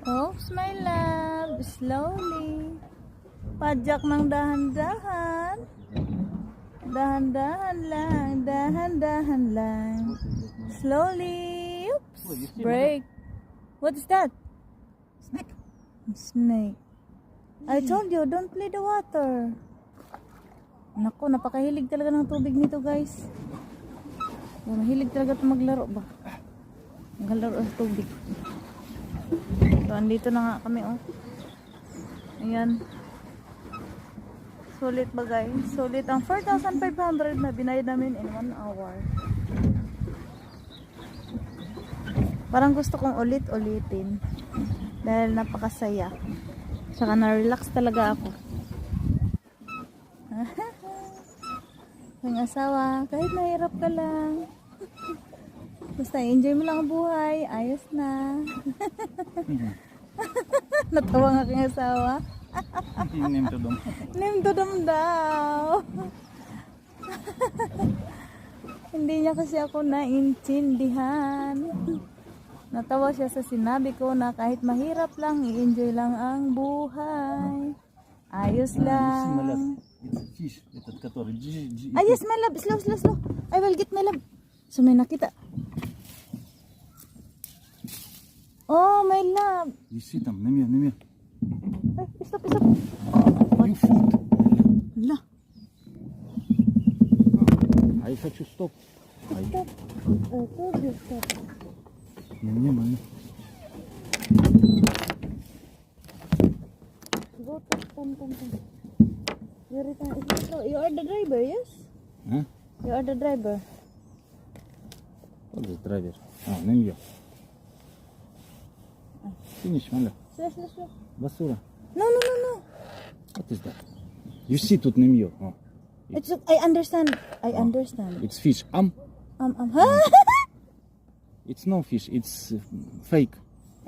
Oops, my love. Slowly. Pajak ng dahan-dahan. Dahan-dahan lang. Dahan-dahan lang. Slowly. Oops. Break. What is that? Snake. Snake. I told you, don't play the water. Naku, napakahilig talaga ng tubig nito, guys. Mahilig talaga ito maglaro ba? Maglaro ng tubig. So, andito na nga kami, oh. Ayan. Sulit ba, guys? Sulit ang 4,500 na binayad namin in 1 hour. Parang gusto kong ulit-ulitin. Dahil napakasaya. Saka na-relax talaga ako. Ang asawa, kahit mahirap ka lang. Basta enjoy mo lang ang buhay. Ayos na. Natawa nga aking asawa. Name to them. Name to them daw. Hindi niya kasi ako naintindihan. Natawa siya sa sinabi ko na kahit mahirap lang, i-enjoy lang ang buhay. Ayos lang. It's fish. Этот, который... Ah, yes, my love. Slow, slow, slow. I will get my love. So, may nakita. Oh, my love. You see там, наверх. Ay, stop, stop. You feed. Hala. I хочу стоп. Stop. Oh, good, stop. Нормально. Go, come. You are the driver, yes? Huh? You are the driver. What is driver? نمية. Finish, مالا. Slow. Basura. No. What is that? You see тут نمية. It's I understand. I understand. It's fish. Huh? It's no fish. It's fake.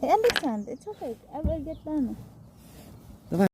I understand. It's okay. I will get done.